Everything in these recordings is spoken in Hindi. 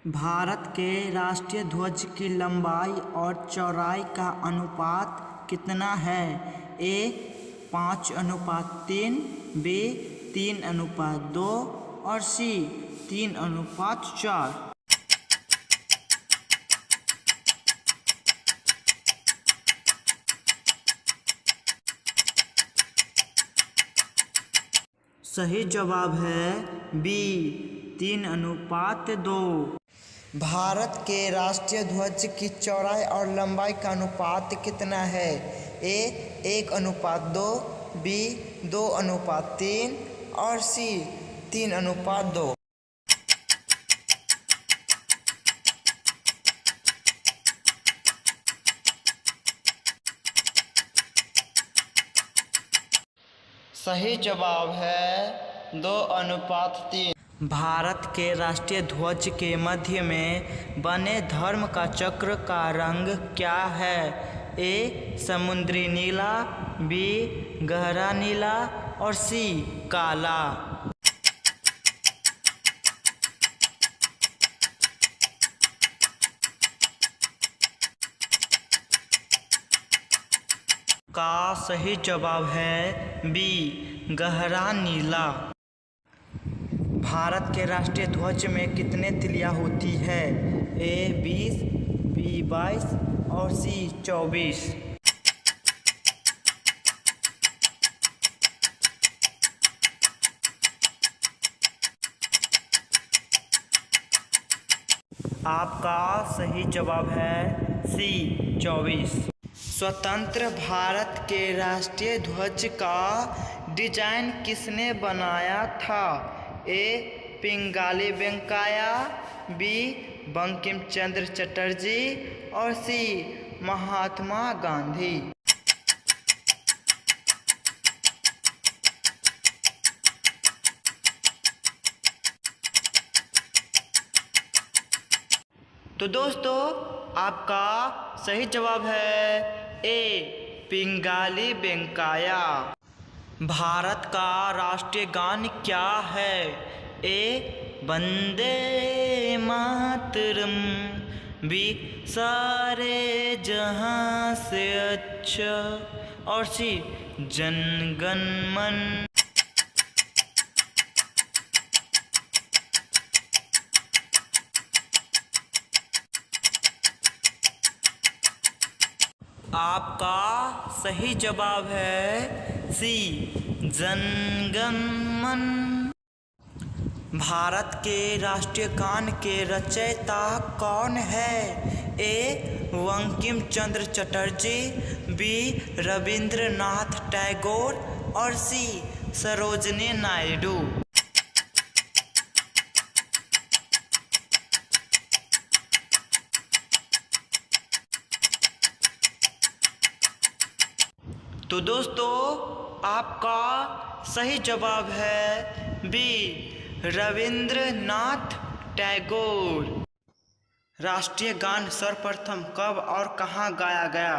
भारत के राष्ट्रीय ध्वज की लंबाई और चौड़ाई का अनुपात कितना है? ए 5:3, बी 3:2 और सी 3:4। सही जवाब है बी 3:2। भारत के राष्ट्रीय ध्वज की चौड़ाई और लंबाई का अनुपात कितना है? ए 1:2, बी 2:3 और सी 3:2। सही जवाब है 2:3। भारत के राष्ट्रीय ध्वज के मध्य में बने धर्म का चक्र का रंग क्या है? ए समुद्री नीला, बी गहरा नीला और सी काला। का सही जवाब है बी गहरा नीला। भारत के राष्ट्रीय ध्वज में कितने तिलियां होती है? ए 20, बी 22 और सी 24। आपका सही जवाब है सी 24। स्वतंत्र भारत के राष्ट्रीय ध्वज का डिजाइन किसने बनाया था? ए पिंगाली वेंकैया, बी बंकिम चंद्र चटर्जी और सी महात्मा गांधी। तो दोस्तों आपका सही जवाब है ए पिंगाली वेंकैया। भारत का राष्ट्रीय गान क्या है? ए वंदे मातरम, बी सारे जहां से अच्छा और सी जन गण मन। आपका सही जवाब है सी जन गण मन। भारत के राष्ट्रीय गान के रचयिता कौन है? ए बंकिम चंद्र चटर्जी, बी रविंद्रनाथ टैगोर और सी सरोजिनी नायडू। तो दोस्तों आपका सही जवाब है बी रविंद्रनाथ टैगोर। राष्ट्रीय गान सर्वप्रथम कब और कहाँ गाया गया?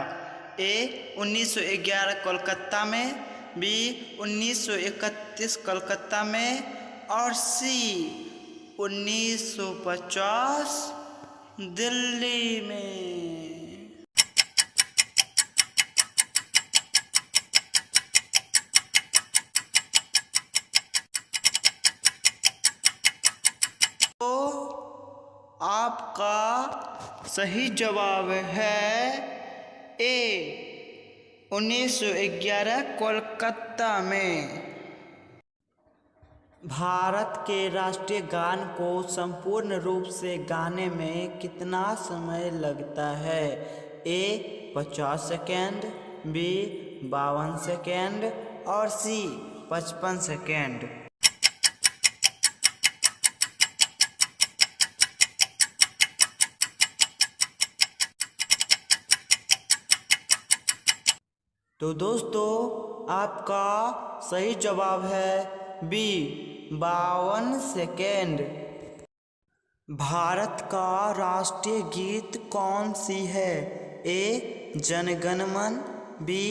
ए 1911 कोलकाता में, बी 1931 कोलकाता में और सी 1950 दिल्ली में। आपका सही जवाब है ए 1911 कोलकाता में। भारत के राष्ट्रीय गान को संपूर्ण रूप से गाने में कितना समय लगता है? ए 50 सेकेंड, बी 52 सेकेंड और सी 55 सेकेंड। तो दोस्तों आपका सही जवाब है बी 52 सेकेंड। भारत का राष्ट्रीय गीत कौन सी है? ए जन गण मन, बी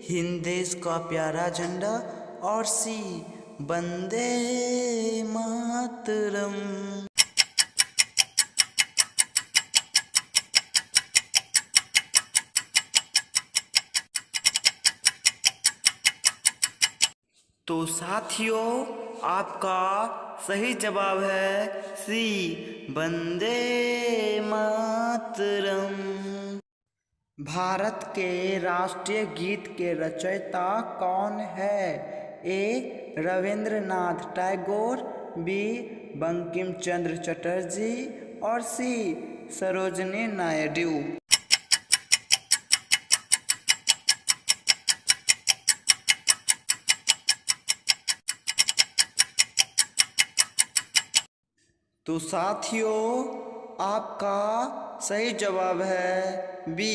हिंद देश का प्यारा झंडा और सी वंदे मातरम। तो साथियों, आपका सही जवाब है सी, वंदे मातरम। भारत के राष्ट्रीय गीत के रचयिता कौन है? ए. रविंद्रनाथ टैगोर, बी. बंकिम चंद्र चटर्जी और सी. सरोजिनी नायडू। तो साथियों, आपका सही जवाब है बी,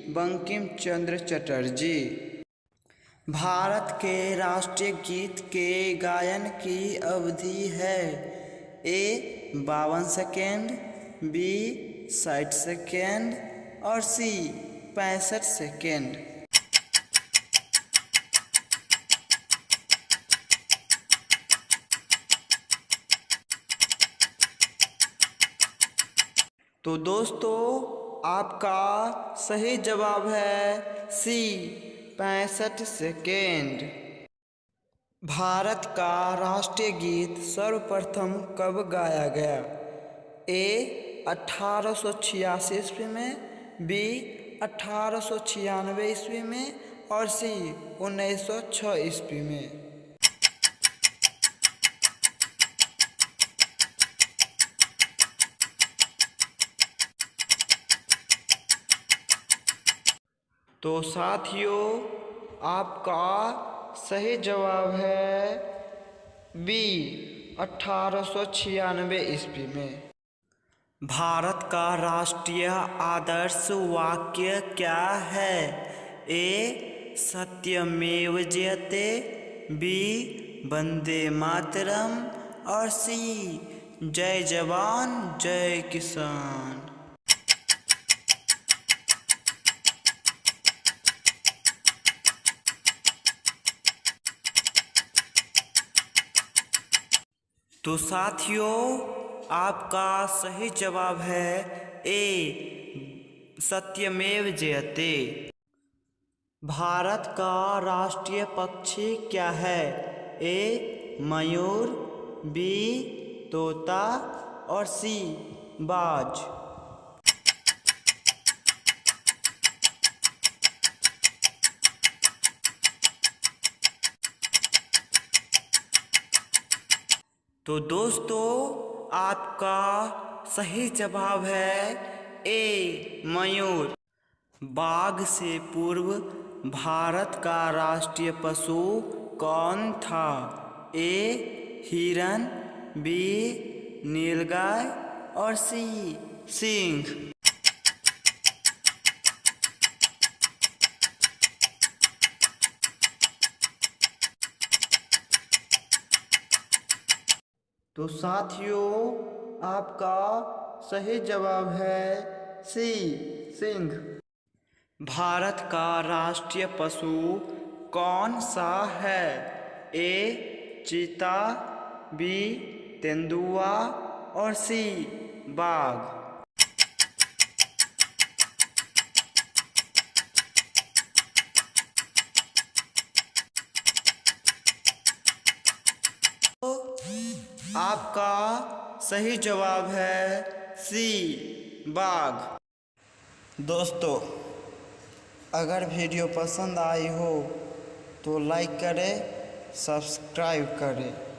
बंकिम चंद्र चटर्जी। भारत के राष्ट्रीय गीत के गायन की अवधि है ए. 52 सेकेंड, बी. 60 सेकेंड और सी. 65 सेकेंड। तो दोस्तों, आपका सही जवाब है सी, 65 सेकेंड। भारत का राष्ट्रीय गीत सर्वप्रथम कब गाया गया? ए. 1886 ईस्वी में, बी. 1896 ईस्वी में और सी. 1906 ईस्वी में। तो साथियों, आपका सही जवाब है बी, 1896 ईस्वी में। भारत का राष्ट्रीय आदर्श वाक्य क्या है? ए. सत्यमेव जयते, बी. वंदे मातरम और सी. जय जवान जय किसान। तो साथियों, आपका सही जवाब है ए, सत्यमेव जयते। भारत का राष्ट्रीय पक्षी क्या है? ए. मयूर, बी. तोता और सी. बाज। तो दोस्तों, आपका सही जवाब है ए, मयूर। बाघ से पूर्व भारत का राष्ट्रीय पशु कौन था? ए. हिरन, बी. नीलगाय और सी. सिंह। तो साथियों, आपका सही जवाब है सी, सिंह। भारत का राष्ट्रीय पशु कौन सा है? ए. चीता, बी. तेंदुआ और सी. बाघ। आपका सही जवाब है सी, बाघ। दोस्तों, अगर वीडियो पसंद आई हो तो लाइक करें, सब्सक्राइब करें।